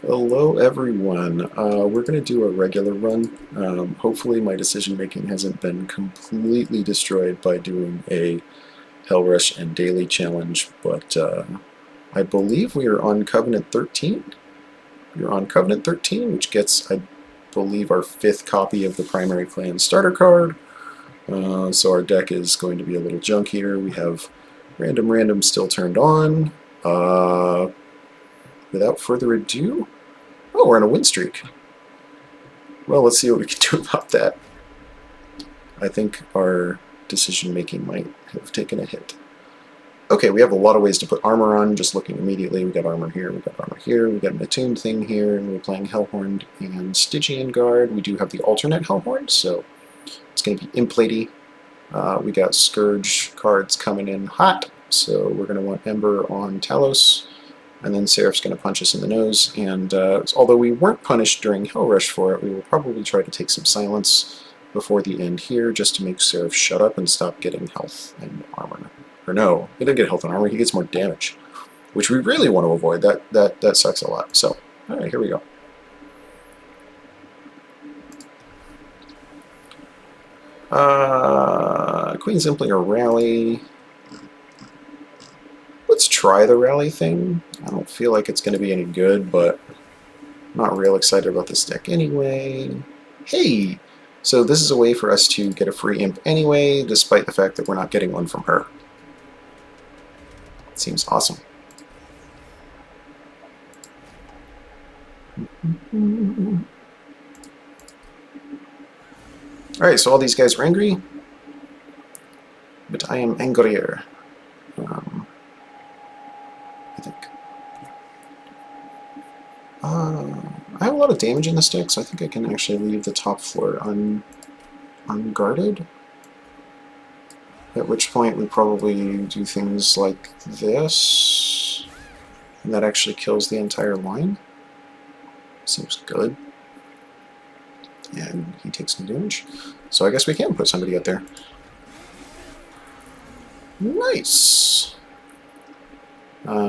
Hello everyone. We're going to do a regular run. Hopefully my decision making hasn't been completely destroyed by doing a Hell Rush and Daily challenge, but I believe we are on Covenant 13. We're on Covenant 13, which gets, I believe, our 5th copy of the Primary Clan starter card. So our deck is going to be a little junkier. We have Random still turned on. Without further ado, oh, we're on a win streak. Well, let's see what we can do about that. I think our decision making might have taken a hit. Okay, we have a lot of ways to put armor on, just looking immediately. We got armor here, we got armor here, we got an attuned thing here, and we're playing Hellhorned and Stygian Guard. We do have the alternate Hellhorned, so it's going to be imp lady. We got Scourge cards coming in hot, so we're going to want Ember on Talos. And then Seraph's going to punch us in the nose, and although we weren't punished during Hell Rush for it, we will probably try to take some silence before the end here, just to make Seraph shut up and stop getting health and armor. Or no, he didn't get health and armor, he gets more damage, which we really want to avoid. That sucks a lot. So, alright, here we go. Queen simply a rally. Let's try the rally thing. I don't feel like it's going to be any good, but I'm not real excited about this deck anyway. Hey! So this is a way for us to get a free imp anyway, despite the fact that we're not getting one from her. Seems awesome. Alright, so all these guys are angry, but I am angrier. I think. I have a lot of damage in this deck, so I think I can actually leave the top floor unguarded. At which point we probably do things like this, and that actually kills the entire line. Seems good. And he takes no damage. So I guess we can put somebody out there. Nice!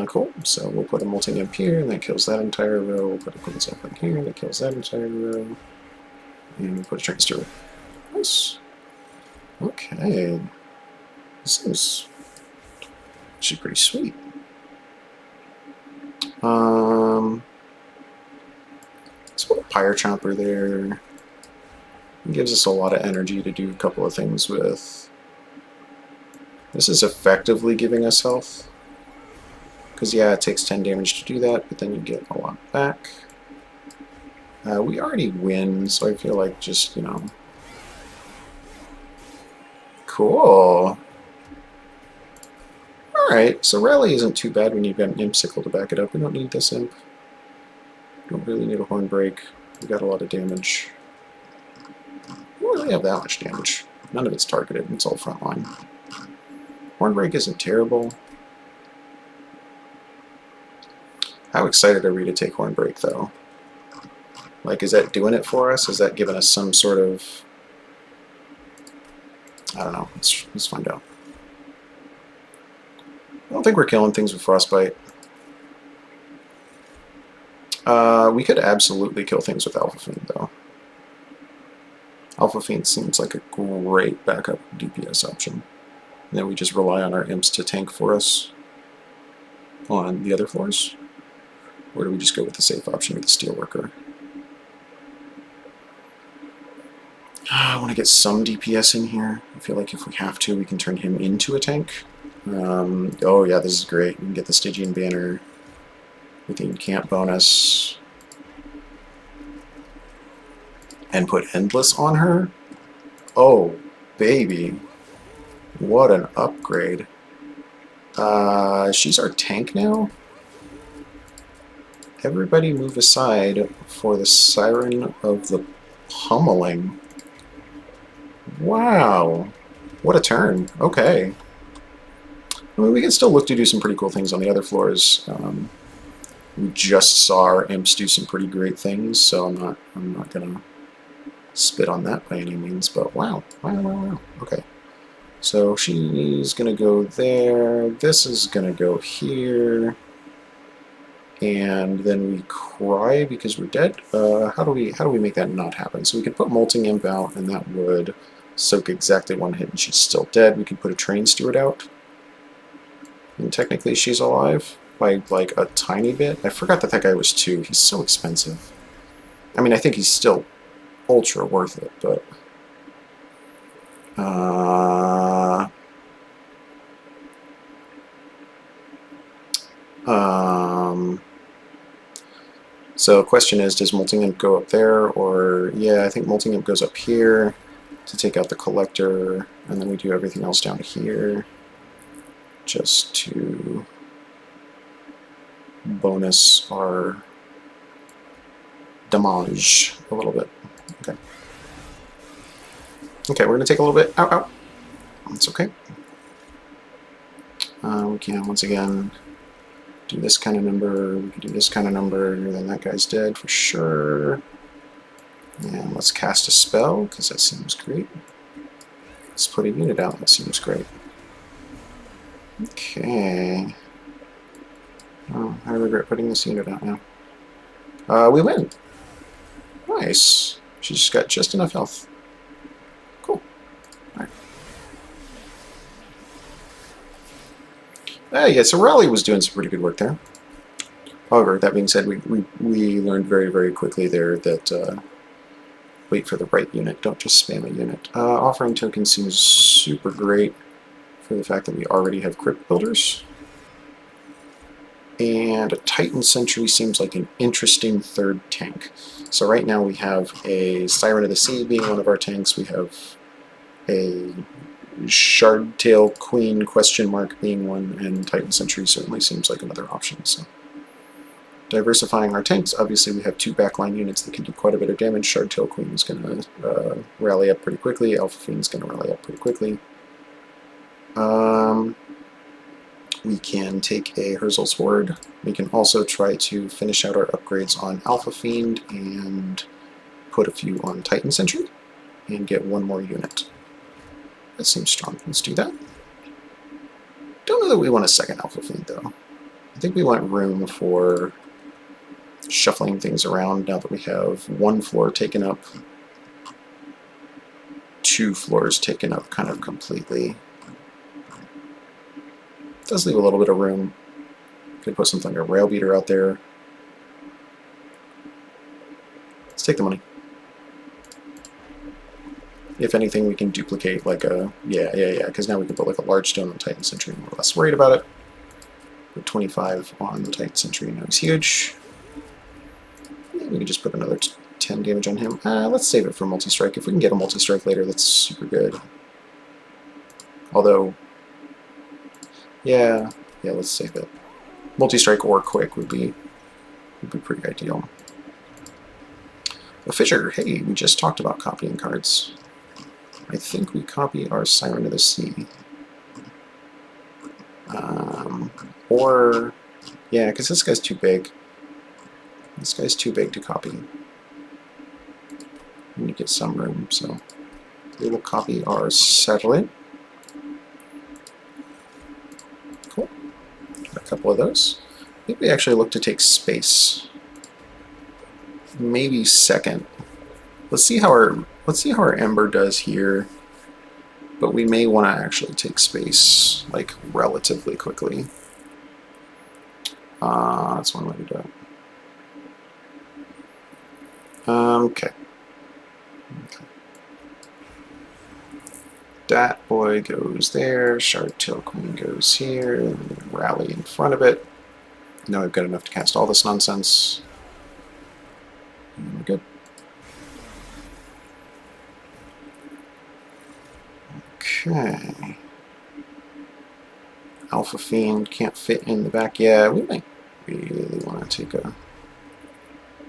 Cool. So we'll put a multi-imp here, and that kills that entire row. We'll put a Queen's Up here, and that kills that entire row. And we'll put a Transfer. Nice. Okay. This is actually pretty sweet. Let's put a Pyre Chomper there. It gives us a lot of energy to do a couple of things with. This is effectively giving us health. Because, yeah, it takes 10 damage to do that, but then you get a lot back. We already win, so I feel like just, you know... Cool! Alright, so Rally isn't too bad when you've got an Imp Sickle to back it up. We don't need this Imp. We don't really need a Horn Break. We got a lot of damage. We don't really have that much damage. None of it's targeted, it's all frontline. Horn Break isn't terrible. How excited are we to take Horn Break, though? Like, is that doing it for us? Is that giving us some sort of... I don't know. Let's find out. I don't think we're killing things with Frostbite. We could absolutely kill things with Alpha Fiend, though. Alpha Fiend seems like a great backup DPS option. And then we just rely on our imps to tank for us on the other floors. Or do we just go with the safe option with the Steelworker? I want to get some DPS in here. I feel like if we have to, we can turn him into a tank. Oh yeah, this is great. We can get the Stygian banner with the Encamp bonus. And put Endless on her? Oh, baby. What an upgrade. She's our tank now? Everybody move aside for the Siren of the Pummeling. Wow. What a turn. Okay. I mean, we can still look to do some pretty cool things on the other floors. We just saw our imps do some pretty great things, so I'm not gonna spit on that by any means, but wow. Okay. So she's gonna go there. This is gonna go here. and then we cry because we're dead. How do we make that not happen? So we could put Molting Imp out, and that would soak exactly one hit, and she's still dead. We could put a Train Steward out, and technically she's alive by like a tiny bit. I forgot that guy was 2. He's so expensive. I mean, I think he's still ultra worth it, but so the question is, does Molting Imp go up there, or yeah, I think Molting Imp goes up here to take out the Collector, and then we do everything else down here just to bonus our damage a little bit. Okay. Okay, we're going to take a little bit. Ow, ow. That's okay. We can, once again, do this kind of number. We can do this kind of number. Then that guy's dead for sure. And let's cast a spell, because that seems great. Let's put a unit out. That seems great. Okay. Oh, I regret putting this unit out now. We win. Nice. She just got just enough health. Cool. Alright. Yeah, so Raleigh was doing some pretty good work there. However, that being said, we learned very, very quickly there that wait for the right unit. Don't just spam a unit. Offering tokens seems super great for the fact that we already have Crypt Builders. And a Titan Sentry seems like an interesting third tank. So right now we have a Siren of the Sea being one of our tanks. We have a Shardtail Queen question mark being one, and Titan Sentry certainly seems like another option. So diversifying our tanks, obviously we have 2 backline units that can do quite a bit of damage. Shardtail Queen is going to rally up pretty quickly. Alpha Fiend is going to rally up pretty quickly. We can take a Herzl's Horde. We can also try to finish out our upgrades on Alpha Fiend and put a few on Titan Sentry and get 1 more unit. That seems strong. Let's do that. Don't know that we want a second Alpha Fiend though. I think we want room for shuffling things around now that we have 1 floor taken up, 2 floors taken up kind of completely. Does leave a little bit of room. Could put something like a Rail Beater out there. Let's take the money. If anything, we can duplicate like a yeah, because now we can put like a large stone on Titan Sentry and we're less worried about it. Put 25 on the Titan Sentry, now he's huge. And we can just put another 10 damage on him. Let's save it for multi-strike. If we can get a multi-strike later, that's super good. Although, yeah, let's save it. Multi-strike or quick would be pretty ideal. A Fissure, hey, we just talked about copying cards. I think we copy our Siren of the Sea. Or, yeah, because this guy's too big. This guy's too big to copy. We need to get some room, so we will copy our Satellite. Cool. Got a couple of those. I think we actually look to take space. Maybe second. Let's see how our Ember does here. But we may want to actually take space like relatively quickly. That's one way to do it. Okay. That boy goes there. Shardtail Queen goes here. And Rally in front of it. Now we've got enough to cast all this nonsense. And we're good. Okay. Alpha Fiend can't fit in the back. Yeah, we might really want to take a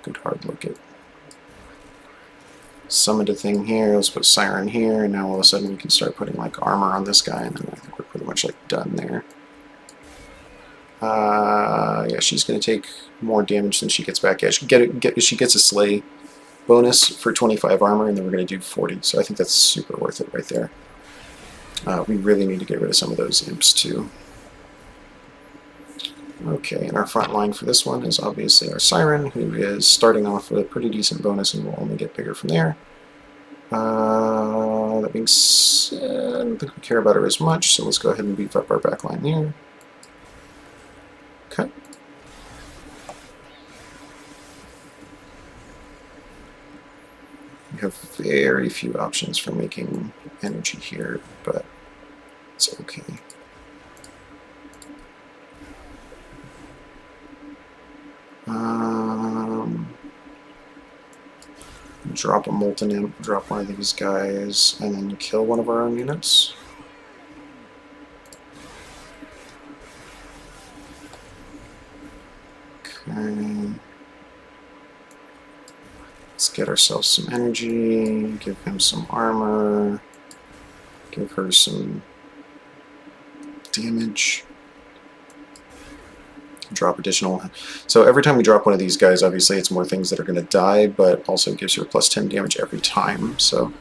good hard look at summoned a thing here. Let's put Siren here, and now all of a sudden we can start putting like armor on this guy, and then I think we're pretty much like done there. Yeah, she's gonna take more damage than she gets back. Yeah, she gets a slay bonus for 25 armor, and then we're gonna do 40. So I think that's super worth it right there. We really need to get rid of some of those imps too. Okay, and our front line for this one is obviously our Siren, who is starting off with a pretty decent bonus and will only get bigger from there. That being said, I don't think we care about her as much, so let's go ahead and beef up our back line there. Okay. We have very few options for making energy here, but it's okay. Drop a Molten Imp, drop one of these guys, and then kill one of our own units. Okay. Let's get ourselves some energy, give him some armor, give her some damage. Drop additional. So every time we drop one of these guys, obviously it's more things that are going to die, but also gives her plus 10 damage every time. So,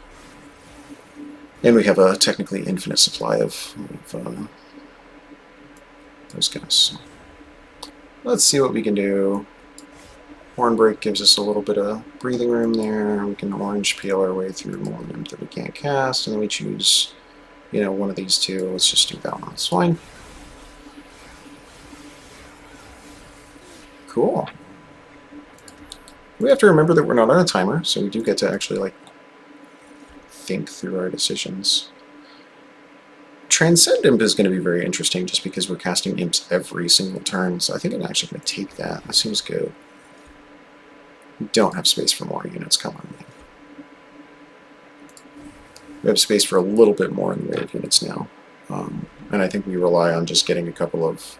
and we have a technically infinite supply of those guys. So let's see what we can do. Hornbreak gives us a little bit of breathing room there. We can orange peel our way through more of them that we can't cast, and then we choose, you know, one of these two. Let's just do that one. It's fine. Cool. We have to remember that we're not on a timer, so we do get to actually, like, think through our decisions. Transcend Imp is going to be very interesting just because we're casting imps every single turn, so I think I'm actually going to take that. That seems good. We don't have space for more units, come on. We have space for a little bit more in the way of units now. And I think we rely on just getting a couple of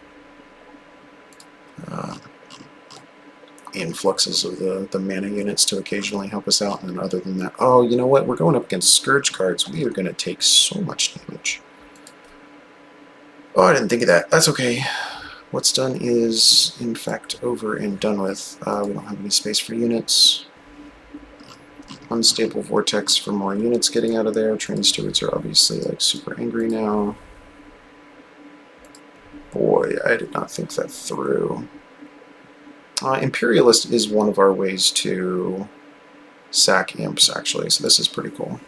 influxes of the mana units to occasionally help us out, and other than that, oh, you know what, we're going up against Scourge cards. We are going to take so much damage. Oh, I didn't think of that. That's okay. What's done is, in fact, over and done with. We don't have any space for units. Unstable Vortex for more units getting out of there. Train Stewards are obviously, like, super angry now. Boy, I did not think that through. Imperialist is one of our ways to sack imps, actually, so this is pretty cool.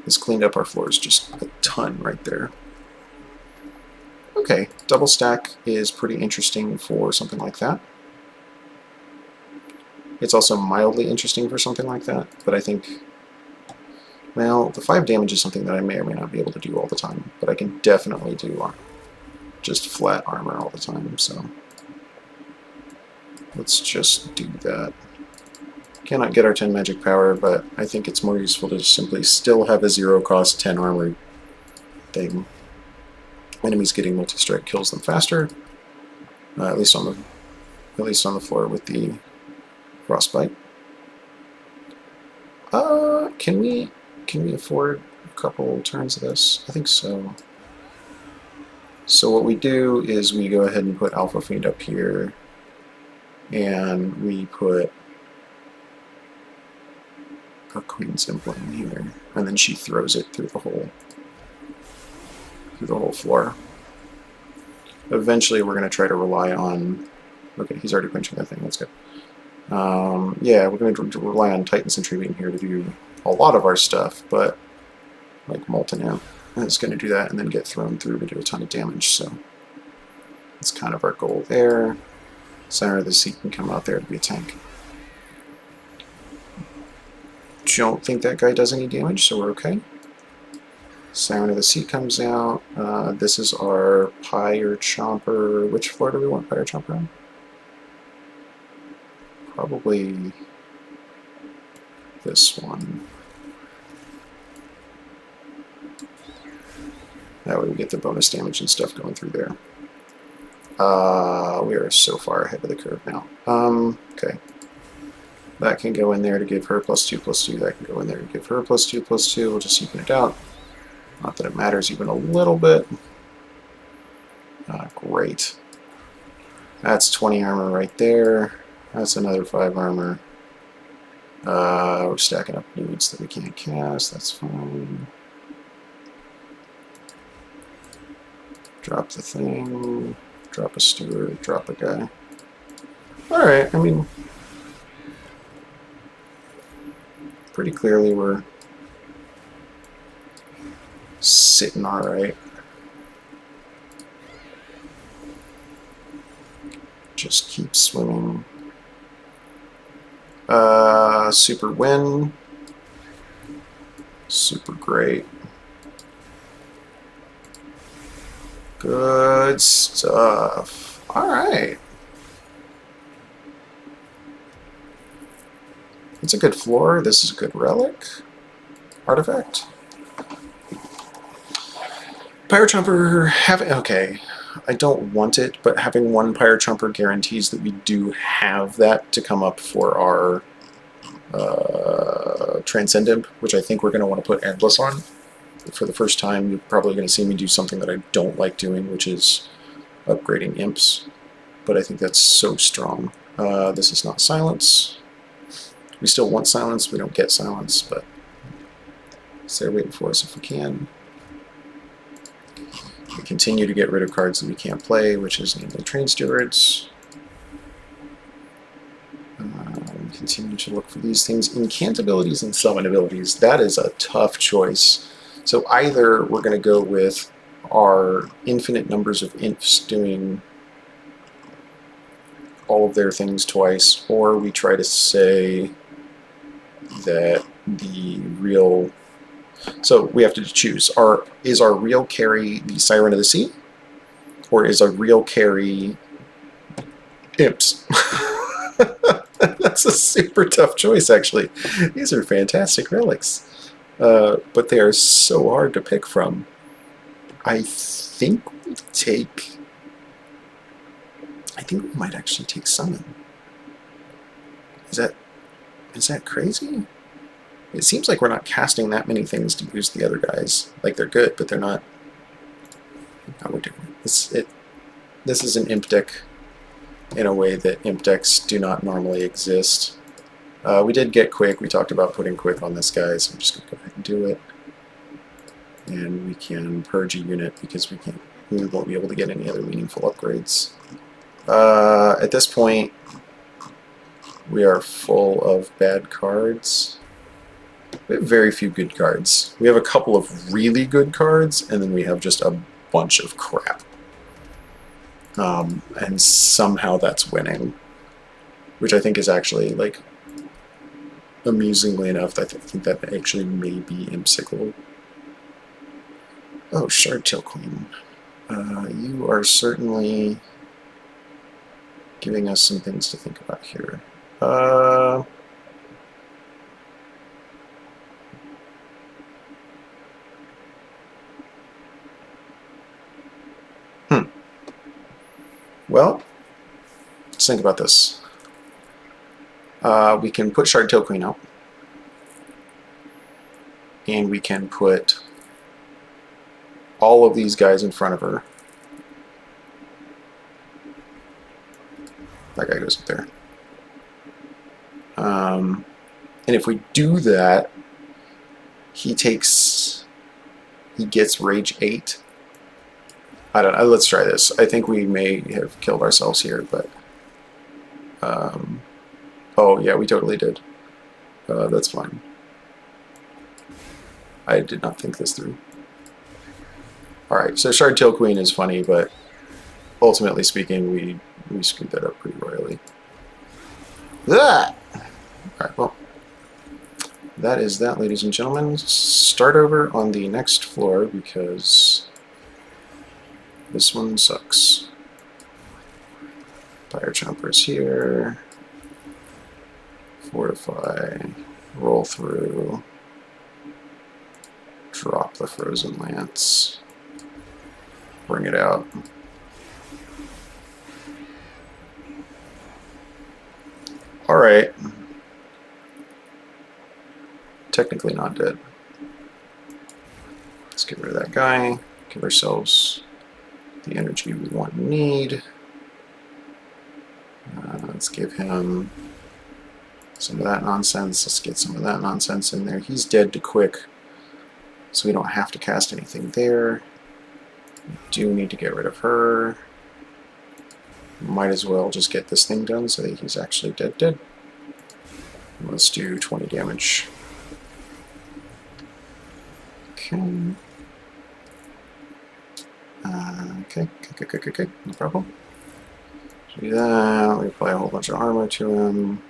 This cleaned up our floors just a ton right there. Okay, double stack is pretty interesting for something like that. It's also mildly interesting for something like that, but I think, well, the 5 damage is something that I may or may not be able to do all the time, but I can definitely do just flat armor all the time, so let's just do that. Cannot get our 10 magic power, but I think it's more useful to simply still have a 0-cost 10 armor thing. Enemies getting multi-strike kills them faster, at least on the floor with the frostbite. Can we afford a couple turns of this? I think so. So what we do is we go ahead and put Alpha Fiend up here, and we put a Queen's Emblem here, and then she throws it through the whole floor. Eventually, we're going to try to rely on. Okay, he's already quenching that thing. That's good. Yeah, we're going to rely on Titan Sentry being here to do a lot of our stuff, but like Molten Imp is going to do that and then get thrown through to do a ton of damage. So that's kind of our goal there. Center of the Seat can come out there to be a tank. Don't think that guy does any damage, so we're okay. Siren of the Sea comes out. This is our Pyre Chomper. Which floor do we want Pyre Chomper on? Probably this one. That way we get the bonus damage and stuff going through there. We are so far ahead of the curve now. Okay. That can go in there to give her +2/+2. That can go in there to give her +2/+2. We'll just even it out. Not that it matters even a little bit. Great. That's 20 armor right there. That's another 5 armor. We're stacking up nudes that we can't cast. That's fine. Drop the thing. Drop a steward, drop a guy. Alright, I mean, pretty clearly we're sitting alright. Just keep swimming. Super win. Super great. Good stuff. Alright. It's a good floor. This is a good relic. Artifact. Pyrochomper having... Okay. I don't want it, but having one Pyrochomper guarantees that we do have that to come up for our Transcendent, which I think we're going to want to put Endless on. For the first time, you're probably going to see me do something that I don't like doing, which is upgrading imps. But I think that's so strong. This is not silence. We still want silence. We don't get silence, but it's there waiting for us if we can. We continue to get rid of cards that we can't play, which is namely Train Stewards. Continue to look for these things. Incant abilities and summon abilities. That is a tough choice. So either we're going to go with our infinite numbers of imps doing all of their things twice, or we try to say that the real... So we have to choose. Is our real carry the Siren of the Sea? Or is our real carry imps? That's a super tough choice, actually. These are fantastic relics. But they are so hard to pick from. I think we might actually take Summon. Is that crazy? It seems like we're not casting that many things to boost the other guys. Like, they're good, but they're not... No, we're doing it. This is an imp deck in a way that imp decks do not normally exist. We did get quick. We talked about putting quick on this guy, so I'm just going to go ahead and do it. And we can purge a unit because we won't be able to get any other meaningful upgrades. At this point, we are full of bad cards. We have very few good cards. We have a couple of really good cards, and then we have just a bunch of crap. And somehow that's winning. Which I think is actually, like, amusingly enough, I think that actually may be Imsicle. Oh, Shardtail Queen. You are certainly giving us some things to think about here. Well, let's think about this. We can put Shardtail Queen out. And we can put all of these guys in front of her. That guy goes up there. And if we do that, he gets Rage 8. I don't know. Let's try this. I think we may have killed ourselves here, but... oh, yeah, we totally did. That's fine. I did not think this through. Alright, so Shardtail Queen is funny, but ultimately speaking, we screwed that up pretty royally. Alright, well, that is that, ladies and gentlemen. Start over on the next floor, because this one sucks. Fire Chompers here. Fortify. Roll through. Drop the Frozen Lance. Bring it out. Alright. Technically not dead. Let's get rid of that guy. Give ourselves the energy we want and need. Let's give him some of that nonsense. Let's get some of that nonsense in there. He's dead to quick, so we don't have to cast anything there. We do need to get rid of her. Might as well just get this thing done so that he's actually dead. Let's do 20 damage. Okay. Okay. No problem. Do that. We apply a whole bunch of armor to him.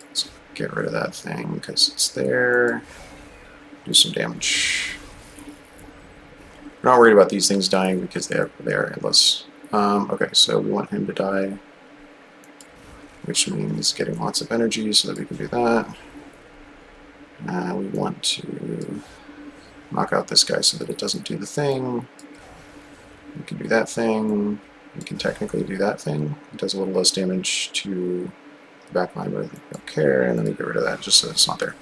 Let's get rid of that thing because it's there. Do some damage. We're not worried about these things dying because they are endless. Okay, so we want him to die, which means getting lots of energy so that we can do that. We want to knock out this guy so that it doesn't do the thing. We can do that thing. We can technically do that thing. It does a little less damage to the back line, but I don't care. And then we get rid of that just so it's not there.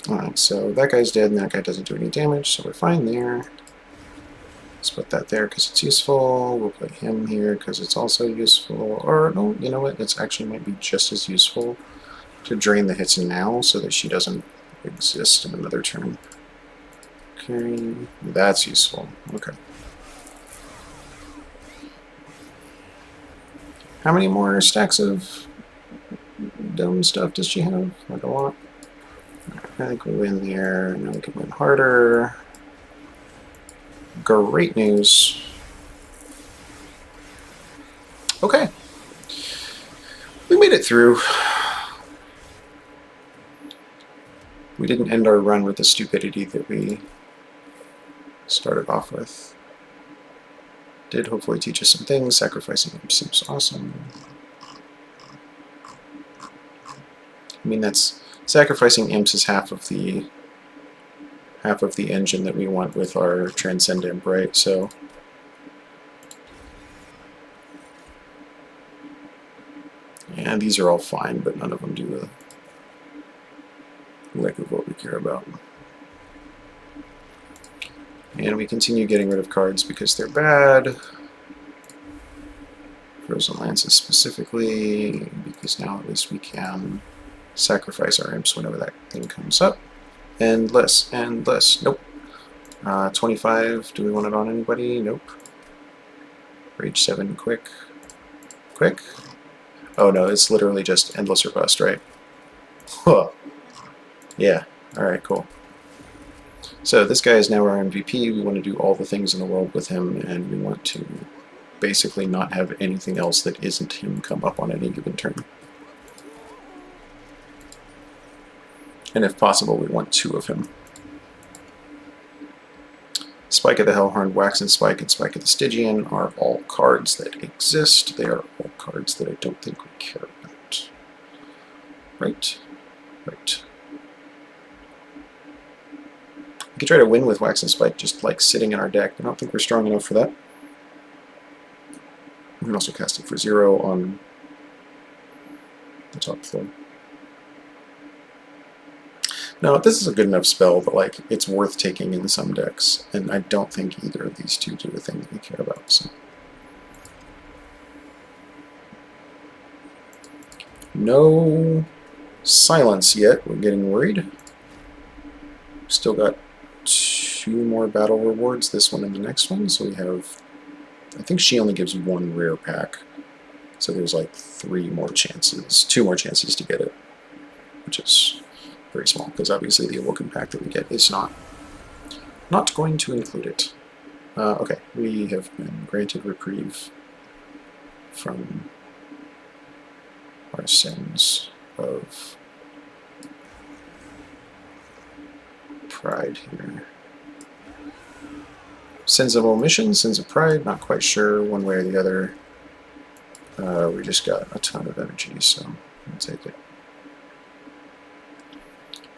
Alright, so that guy's dead and that guy doesn't do any damage, so we're fine there. Let's put that there because it's useful. We'll put him here because it's also useful. Or, no, you know what? It actually might be just as useful to drain the hits now so that she doesn't exist in another turn. Okay, that's useful. Okay. How many more stacks of dumb stuff does she have? Like a lot. I think we win there. Now we can win harder. Great news. Okay. We made it through. We didn't end our run with the stupidity that we started off with. Did hopefully teach us some things. Sacrificing him seems awesome. I mean, that's sacrificing imps is half of the engine that we want with our transcendent, right? So yeah, these are all fine, but none of them do the lick of what we care about. And we continue getting rid of cards because they're bad. Frozen Lances specifically, because now at least we can sacrifice our imps whenever that thing comes up. And less. Nope. 25. Do we want it on anybody? Nope. Rage 7. Quick. Oh no, it's literally just endless or bust, right? Huh. Yeah. Alright, cool. So this guy is now our MVP. We want to do all the things in the world with him, and we want to basically not have anything else that isn't him come up on any given turn. And if possible, we want 2 of him. Spike of the Hellhorn, Wax and Spike of the Stygian are all cards that exist. They are all cards that I don't think we care about. Right. We could try to win with Wax and Spike just like sitting in our deck. I don't think we're strong enough for that. We can also cast it for 0 on the top floor. No, this is a good enough spell that like it's worth taking in some decks, and I don't think either of these two do a thing that we care about. So no silence yet. We're getting worried. Still got 2 more battle rewards, this one and the next one, so we have, I think she only gives 1 rare pack, so there's like 2 more chances to get it, which is very small, because obviously the Awoken pack that we get is not going to include it. Okay, we have been granted reprieve from our sins of pride here. Sins of omission, sins of pride, not quite sure one way or the other. We just got a ton of energy, so I'll take it.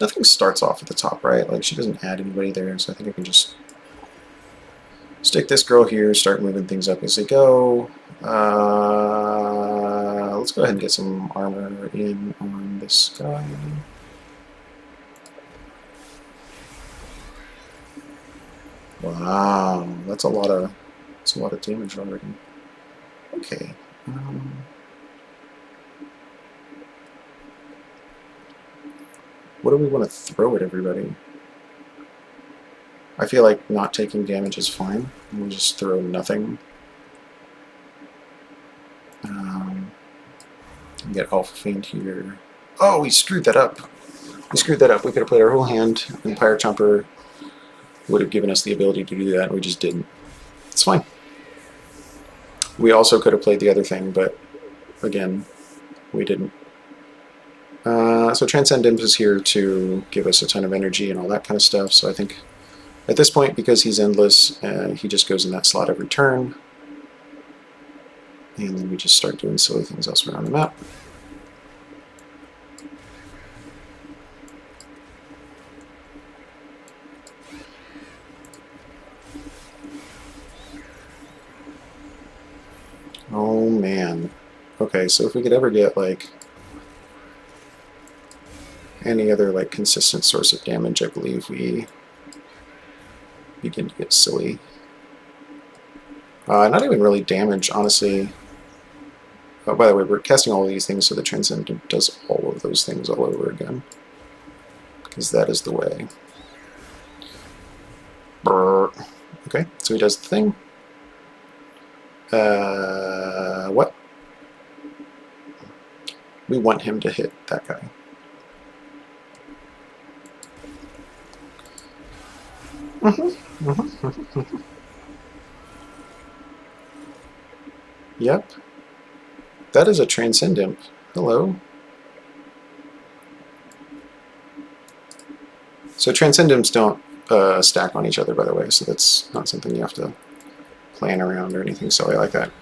Nothing starts off at the top, right? Like, she doesn't add anybody there, so I think I can just stick this girl here, start moving things up as they go. Let's go ahead and get some armor in on this guy. Wow, that's a lot of damage already. Okay. What do we want to throw at everybody? I feel like not taking damage is fine. We'll just throw nothing. Get Alpha Fiend here. Oh, we screwed that up. We screwed that up. We could have played our whole hand, and Pyre Chomper would have given us the ability to do that, and we just didn't. It's fine. We also could have played the other thing, but again, we didn't. So Transcend Imps is here to give us a ton of energy and all that kind of stuff, so I think at this point, because he's endless, he just goes in that slot every turn. And then we just start doing silly things elsewhere on the map. Oh man. Okay, so if we could ever get like any other like consistent source of damage, I believe we begin to get silly. Not even really damage, honestly. Oh, by the way, we're casting all of these things so the Transcendent does all of those things all over again. Because that is the way. Brr. Okay, so he does the thing. What? We want him to hit that guy. Yep. That is a Transcendent. Hello. So Transcendents don't stack on each other, by the way, so that's not something you have to plan around or anything silly like that.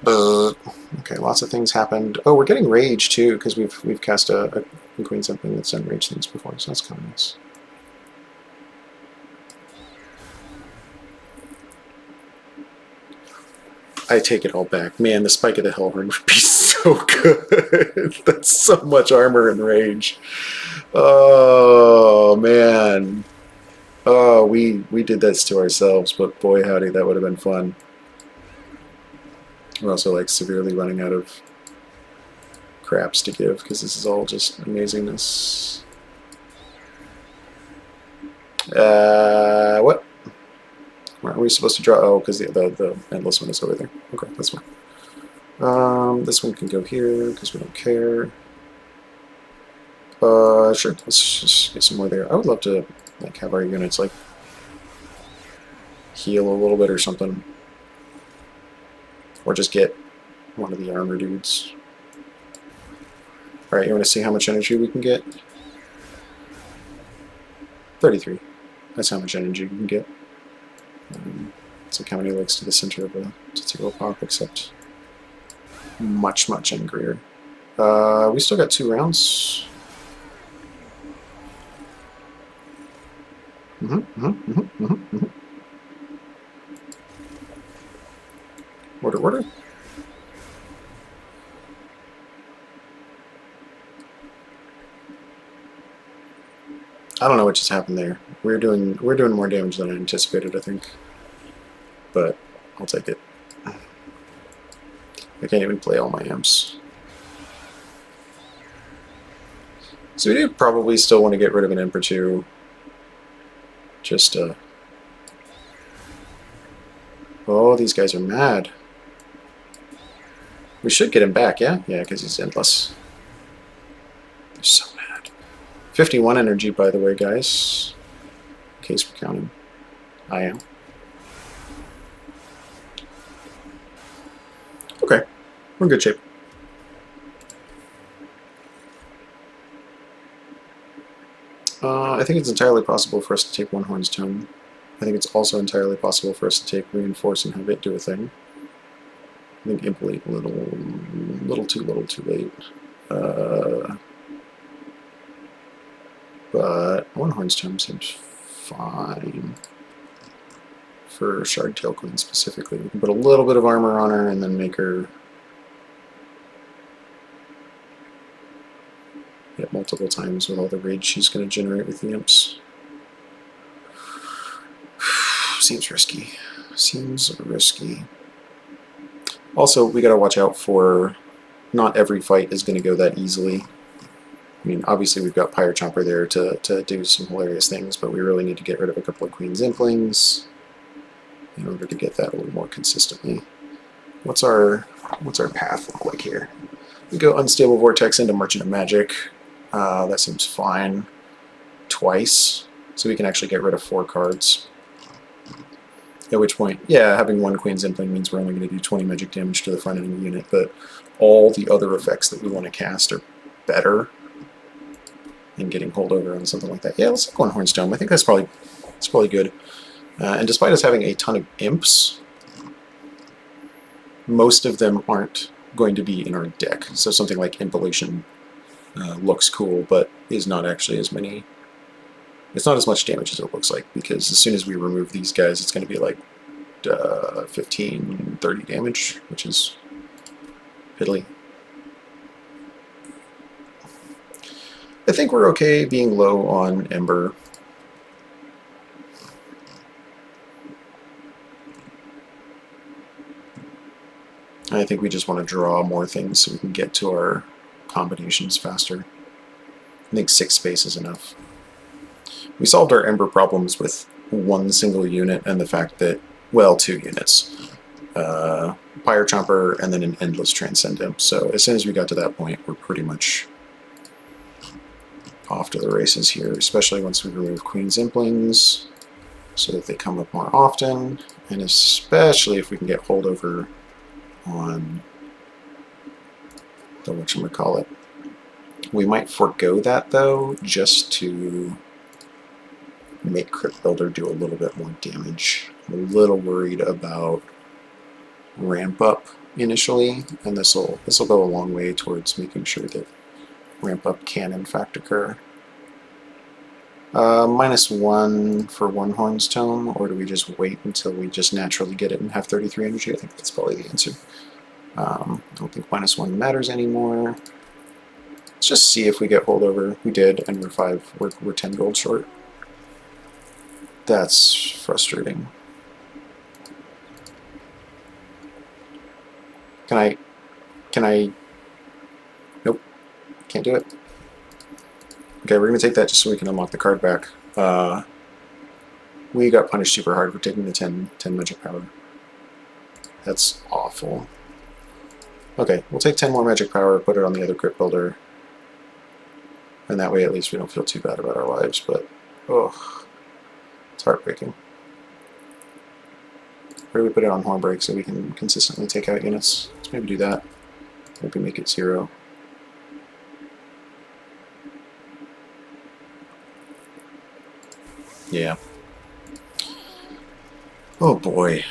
Okay, lots of things happened. Oh, we're getting Rage, too, because we've cast a Queen something that's done Rage things before, so that's kind of nice. I take it all back. Man, the Spike of the Hellhorn would be so good. That's so much armor and rage. Oh, man. Oh, we did this to ourselves, but boy howdy, that would have been fun. We're also like severely running out of craps to give because this is all just amazingness. What? Where are we supposed to draw? Oh, because the endless one is over there. Okay, that's fine. This one can go here because we don't care. Sure. Let's just get some more there. I would love to like have our units like heal a little bit or something, or just get one of the armor dudes. All right, you want to see how much energy we can get? 33. That's how much energy we can get. It's like how many legs to the center of a Tootsie Pop, except much, much angrier. We still got 2 rounds. Order, order. I don't know what just happened there. We're doing more damage than I anticipated, I think. But I'll take it. I can't even play all my imps. So we do probably still want to get rid of an imp or two. Just oh, these guys are mad. We should get him back, yeah? Yeah, because he's endless. They're so mad. 51 energy, by the way, guys. In case we're counting. I am. Okay. We're in good shape. I think it's entirely possible for us to take One Horn's Tome. I think it's also entirely possible for us to take Reinforce and have it do a thing. I think Impelate a little too late. But One Horn's Tome seems fine for Shardtail Queen specifically. We can put a little bit of armor on her and then make her hit multiple times with all the rage she's going to generate with the imps. Seems risky. Seems risky. Also, we got to watch out for not every fight is going to go that easily. mean, obviously we've got Pyre Chomper there to do some hilarious things, but we really need to get rid of a couple of Queen's Implings in order to get that a little more consistently. What's our path look like here? We go Unstable Vortex into Merchant of Magic. That seems fine. Twice, so we can actually get rid of 4 cards. At which point, yeah, having 1 Queen's Impling means we're only going to do 20 magic damage to the front enemy unit, but all the other effects that we want to cast are better than getting holdover on something like that. Yeah, let's go on Hornstone. I think that's probably good. And despite us having a ton of imps, most of them aren't going to be in our deck. So something like Impulsion looks cool, but is not actually as many. It's not as much damage as it looks like, because as soon as we remove these guys, it's going to be like 15, 30 damage, which is piddly. I think we're okay being low on Ember. I think we just want to draw more things so we can get to our combinations faster. I think 6 space is enough. We solved our Ember problems with 1 single unit and the fact that, well, 2 units. Pyre Chomper and then an Endless Transcendent. So as soon as we got to that point, we're pretty much off to the races here, especially once we remove Queen's Implings so that they come up more often, and especially if we can get holdover on the whatchamacallit. We might forego that, though, just to make Crypt Builder do a little bit more damage. I'm a little worried about ramp up initially, and this will go a long way towards making sure that ramp up can in fact occur. -1 for 1 Hornstone, or do we just wait until we just naturally get it and have 33 energy? I think that's probably the answer. I don't think -1 matters anymore. Let's just see if we get holdover. We did, and we're 10 gold short. That's frustrating. Can I? Nope, can't do it. Okay, we're gonna take that just so we can unlock the card back. We got punished super hard for taking the 10 magic power. That's awful. Okay, we'll take 10 more magic power, put it on the other Crypt Builder, and that way at least we don't feel too bad about our lives, but oh, it's heartbreaking. Or we put it on Hornbreak so we can consistently take out units. Let's maybe do that. Maybe make it 0. Yeah. Oh boy.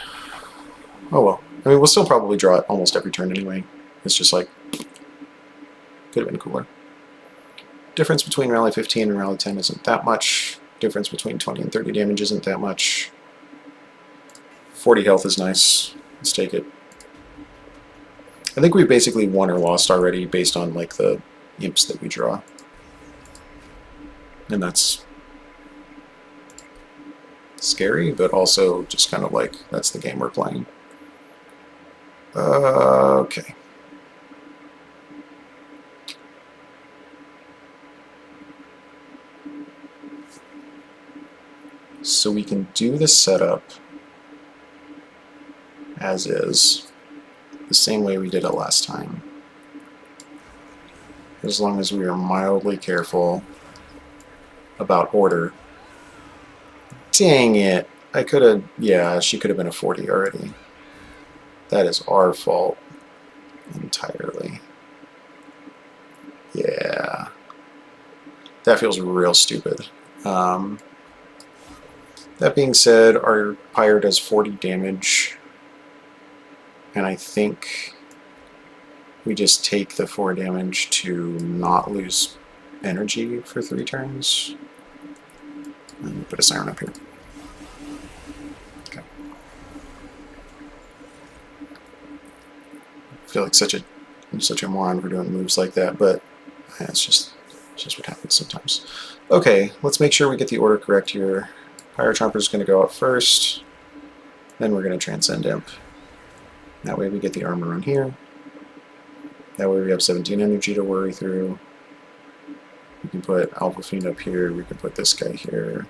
Oh well. I mean, we'll still probably draw it almost every turn anyway. It's just like, could have been cooler. Difference between Rally 15 and Rally 10 isn't that much. Difference between 20 and 30 damage isn't that much. 40 health is nice. Let's take it. I think we basically won or lost already based on like the imps that we draw. And that's scary, but also just kind of like, that's the game we're playing. Okay. So we can do the setup as is, the same way we did it last time. As long as we are mildly careful about order. Dang it! I could have, yeah, she could have been a 40 already. That is our fault entirely. Yeah. That feels real stupid. That being said, our Pyre does 40 damage. And I think we just take the 4 damage to not lose energy for 3 turns. And put a siren up here. Okay. I feel like I'm such a moron for doing moves like that, but yeah, it's just what happens sometimes. Okay, let's make sure we get the order correct here. Pyre Chomper is going to go out first. Then we're going to Transcend Imp. That way we get the armor on here. That way we have 17 energy to worry through. can put Alpha Fiend up here, we can put this guy here.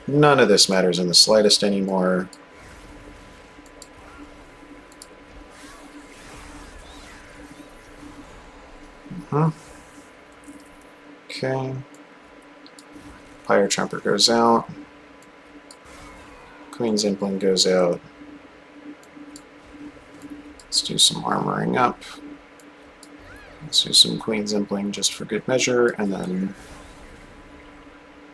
None of this matters in the slightest anymore. Okay. Pyre Trumper goes out. Queen's Impling goes out. Let's do some armoring up. Let's do some Queen's Impling just for good measure, and then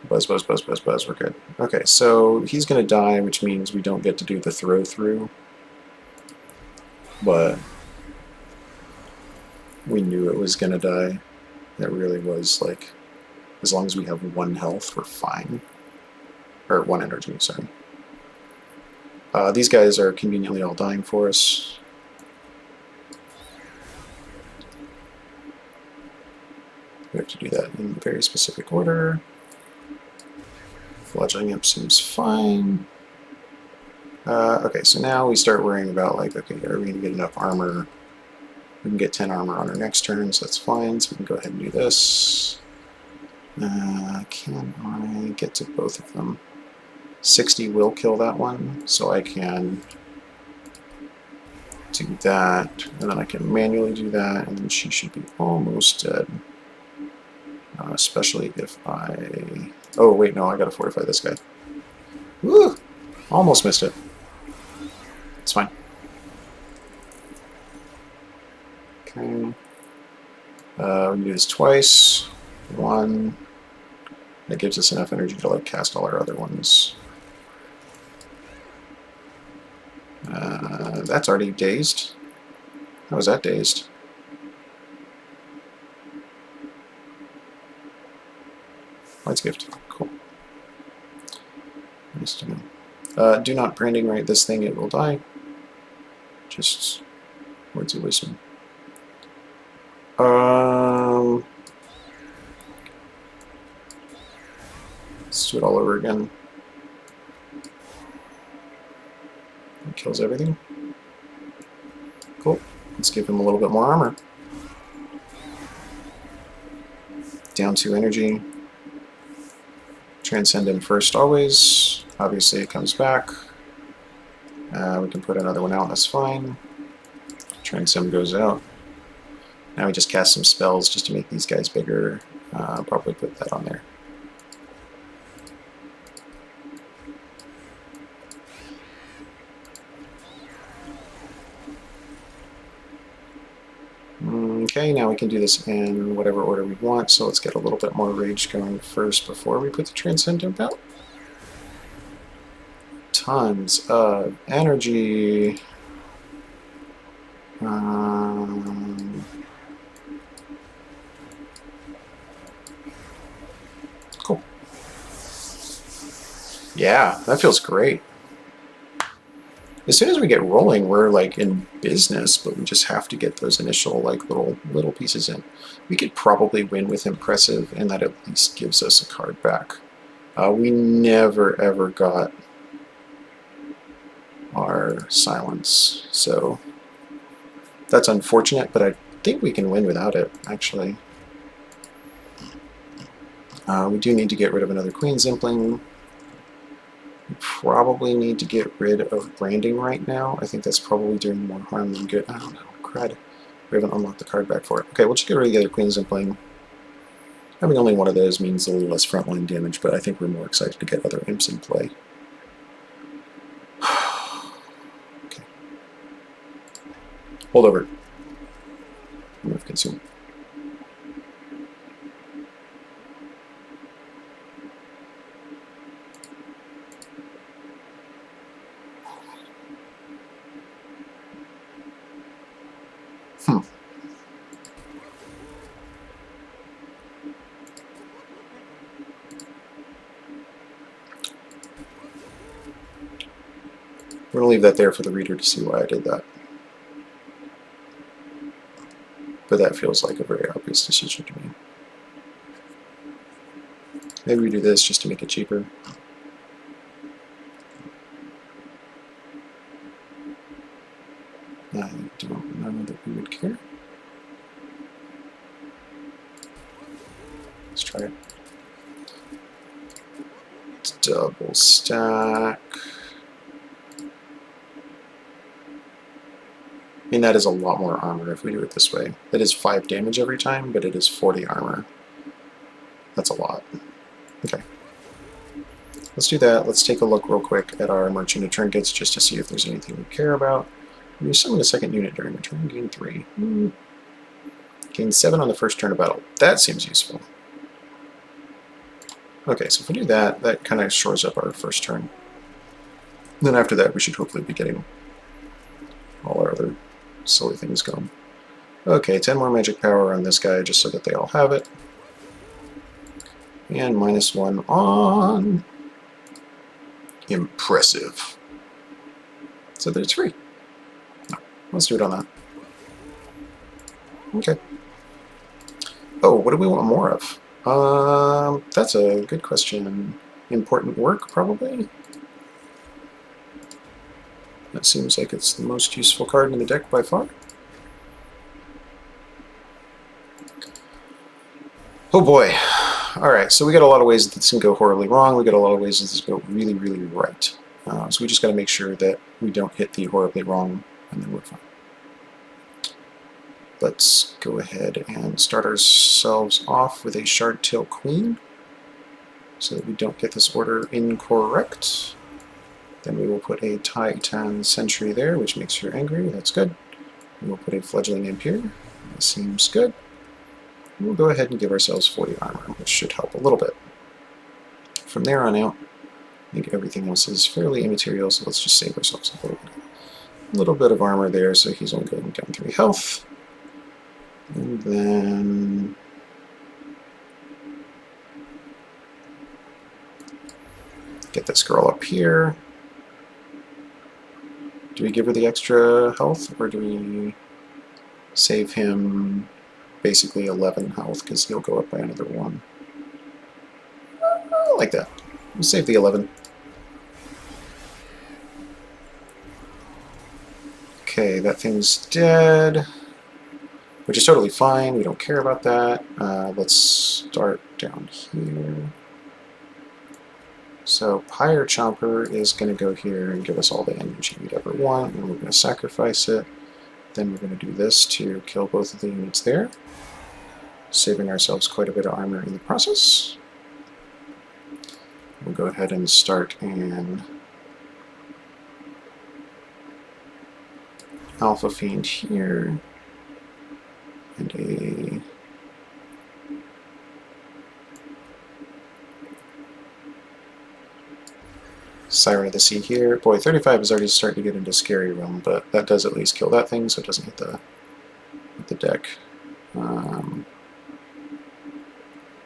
buzz, buzz, buzz, buzz, buzz, we're good. Okay, so he's going to die, which means we don't get to do the throw through. But we knew it was going to die. That really was like, as long as we have 1 health, we're fine. Or 1 energy, sorry. These guys are conveniently all dying for us. We have to do that in a very specific order. Fledgling Imp seems fine. Okay, so now we start worrying about, like, okay, are we going to get enough armor? We can get 10 armor on our next turn, so that's fine. So we can go ahead and do this. Can I get to both of them? 60 will kill that one, so I can do that, and then I can manually do that, and then she should be almost dead. Especially if I... Oh, wait, no, I gotta fortify this guy. Woo! Almost missed it. It's fine. Okay. We can do this twice. 1. That gives us enough energy to, like, cast all our other ones. That's already dazed. How was that dazed? Light's Gift. Cool. Nice to know. Do not branding right this thing, it will die. Just words of wisdom. Let's do it all over again. It kills everything. Cool. Let's give him a little bit more armor. Down 2 energy. Transcend him first always. Obviously it comes back. We can put another one out, that's fine. Transcend goes out. Now we just cast some spells just to make these guys bigger. Probably put that on there. Okay, now we can do this in whatever order we want, so let's get a little bit more rage going first before we put the Transcendent out. Tons of energy. Cool. Yeah, that feels great. As soon as we get rolling, we're like in business, but we just have to get those initial like little pieces in. We could probably win with Impressive, and that at least gives us a card back. We never ever got our Silence, so that's unfortunate, but I think we can win without it, actually. We do need to get rid of another Queen's Impling. We probably need to get rid of branding right now. I think that's probably doing more harm than good. I don't know. Crud. We haven't unlocked the card back for it. Okay, we'll just get rid of the other Queen's Impling. Having only one of those means a little less frontline damage, but I think we're more excited to get other imps in play. Okay. Hold over. Move consume. We're going to leave that there for the reader to see why I did that. But that feels like a very obvious decision to me. Maybe we do this just to make it cheaper. I don't know that we would care. Let's try it. Let's double stack. I mean, that is a lot more armor if we do it this way. That is 5 damage every time, but it is 40 armor. That's a lot. Okay. Let's do that. Let's take a look real quick at our Merchant of Trinkets just to see if there's anything we care about. When you summon a second unit during a turn, gain 3. Gain 7 on the first turn of battle. That seems useful. Okay, so if we do that, that kind of shores up our first turn. Then after that, we should hopefully be getting all our other silly things going. Okay, 10 more magic power on this guy just so that they all have it. And -1 on... Impressive. So that it's free. No, let's do it on that. Okay. Oh, what do we want more of? That's a good question. Important work, probably? That seems like it's the most useful card in the deck by far. Oh boy. Alright, so we got a lot of ways that this can go horribly wrong. We got a lot of ways that this can go really, really right. So we just got to make sure that we don't hit the horribly wrong, and then we're fine. Let's go ahead and start ourselves off with a Shardtail Queen, so that we don't get this order incorrect. Then we will put a Titan Sentry there, which makes her angry. That's good. And we'll put a Fledgling Imp here. That seems good. And we'll go ahead and give ourselves 40 armor, which should help a little bit. From there on out, I think everything else is fairly immaterial, so let's just save ourselves a little bit of armor there, so he's only going down 3 health. And then... get this girl up here. Do we give her the extra health, or do we save him basically 11 health, because he'll go up by another 1? I like that. We'll save the 11. Okay, that thing's dead, which is totally fine. We don't care about that. Let's start down here. So Pyre Chomper is going to go here and give us all the energy we'd ever want, and we're going to sacrifice it. Then we're going to do this to kill both of the units there, saving ourselves quite a bit of armor in the process. We'll go ahead and start an Alpha Fiend here, and a Siren of the Sea here. Boy, 35 is already starting to get into scary realm, but that does at least kill that thing, so it doesn't hit the deck.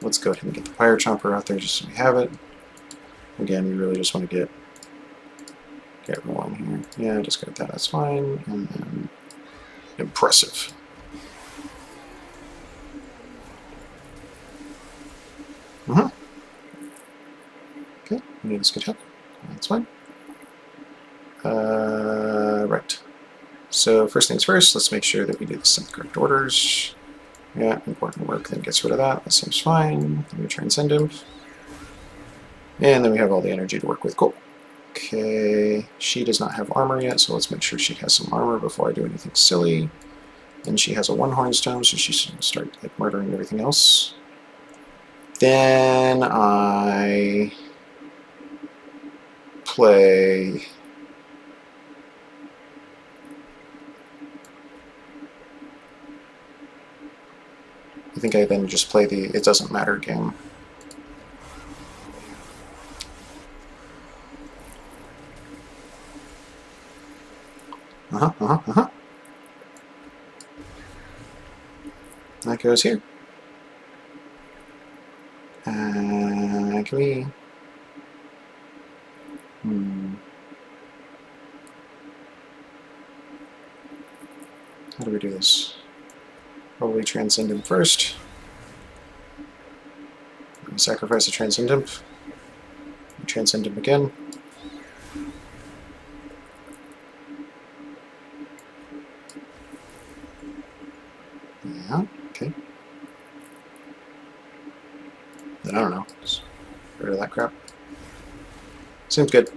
Let's go ahead and get the Pyre Chomper out there just so we have it. Again, we really just want to get one here. Yeah, just got that, that's fine. And then impressive. Okay, we need this good help. That's fine. Right. So first things first, let's make sure that we do this in the correct orders. Yeah, important work, then gets rid of that. That seems fine. Then we transcend him. And then we have all the energy to work with. Cool. Okay, she does not have armor yet, so let's make sure she has some armor before I do anything silly. And she has a one-horn stone, so she should start like murdering everything else. Then I play I think I then just play the It Doesn't Matter game. That goes here. Can we... How do we do this? Probably transcend him first. Sacrifice a transcendent. Transcend him again. Yeah, okay. Then I don't know. Just get rid of that crap. Seems good.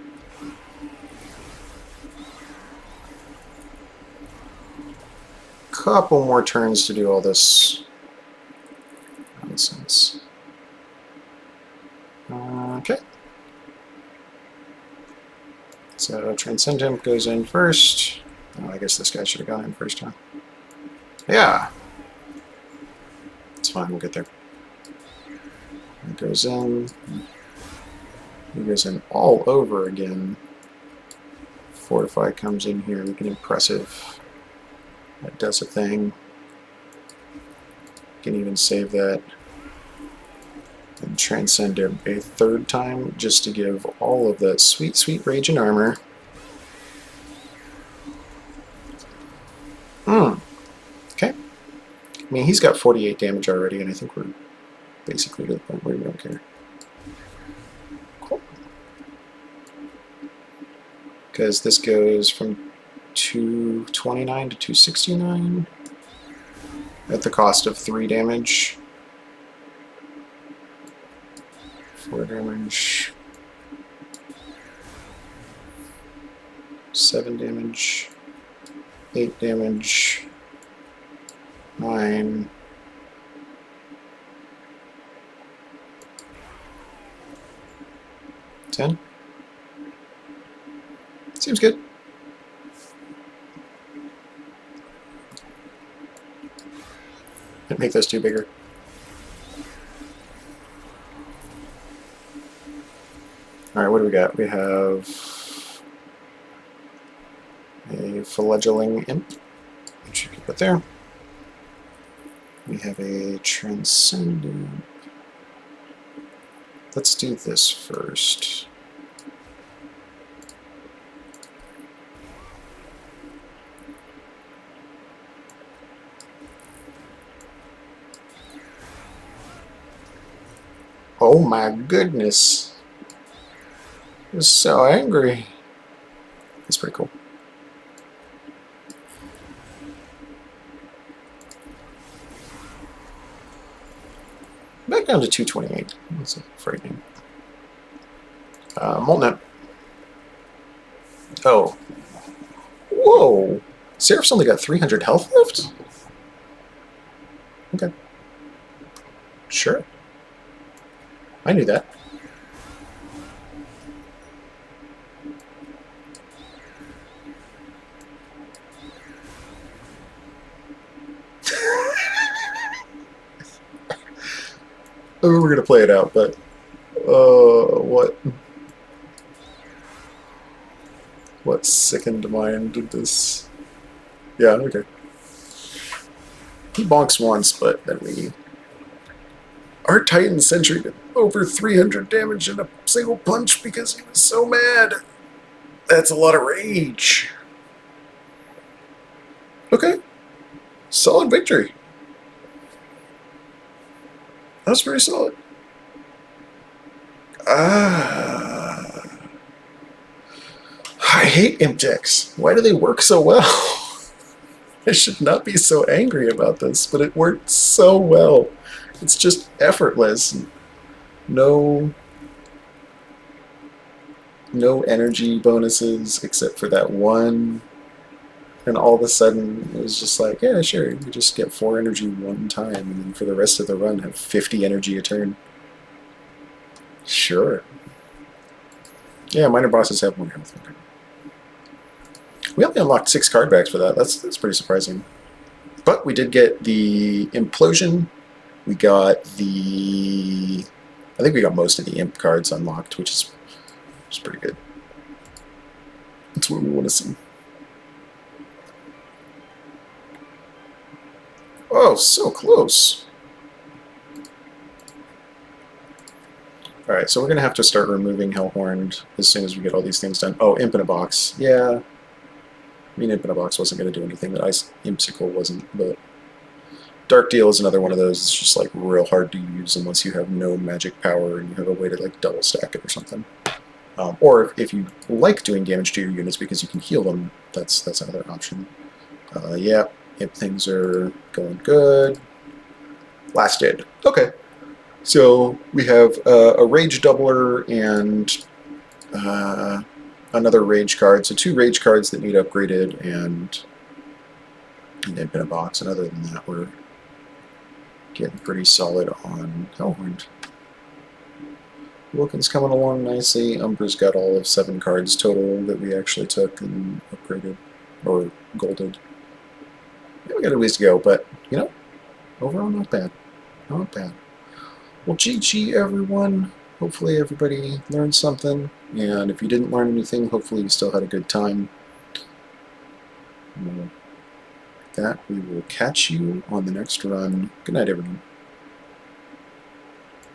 Couple more turns to do all this nonsense. Okay. So Transcendent goes in first. Oh, I guess this guy should have gone in first, huh? Yeah. It's fine, we'll get there. He goes in. He goes in all over again. Fortify comes in here, we can impressive. That does a thing. Can even save that. And transcend it a third time just to give all of that sweet, sweet rage and armor. Okay. I mean, he's got 48 damage already, and I think we're basically to the point where we don't care. Cool. Because this goes from 229 to 269 at the cost of 3 damage. 4 damage. 7 damage. 8 damage. 9. 10. Seems good. Make those two bigger. Alright, what do we got? We have a fledgling imp, which you can put there. We have a transcendent. Let's do this first. Oh my goodness. He's so angry. That's pretty cool. Back down to 228. That's frightening. Molten. Oh. Whoa. Seraph's only got 300 health left? Okay. Sure. I knew that. We're going to play it out, but... what? What sickened mind did this... Yeah, okay. He bonks once, but then we... Our Titan Sentry did over 300 damage in a single punch because he was so mad. That's a lot of rage. Okay. Solid victory. That was pretty solid. I hate imp decks. Why do they work so well? I should not be so angry about this, but it worked so well. It's just effortless. No energy bonuses except for that one. And all of a sudden, it was just like, yeah, sure, you just get 4 energy one time, and then for the rest of the run, have 50 energy a turn. Sure. Yeah, minor bosses have 1 health. Okay. We only unlocked 6 card backs for that. That's pretty surprising. But we did get the Implosion. We got the... I think we got most of the Imp cards unlocked, which is pretty good. That's what we want to see. Oh, so close. Alright, so we're going to have to start removing Hellhorned as soon as we get all these things done. Oh, Imp in a Box. Yeah. I mean, Imp in a Box wasn't going to do anything that Impsicle wasn't, but... Dark Deal is another one of those. It's just like real hard to use unless you have no magic power and you have a way to like double stack it or something. Or if you like doing damage to your units because you can heal them, that's another option. Yeah, Imp things are going good. Lasted. Okay. So we have a rage doubler and another rage card. So 2 rage cards that need upgraded and an imp in a box. And other than that, we're getting pretty solid on Hellhorn. Wilkins coming along nicely. Umbra's got all of 7 cards total that we actually took and upgraded or golded. Yeah, we got a ways to go, but you know, overall not bad. Not bad. Well, GG everyone. Hopefully everybody learned something, and if you didn't learn anything, hopefully you still had a good time. With that, we will catch you on the next run. Good night, everyone.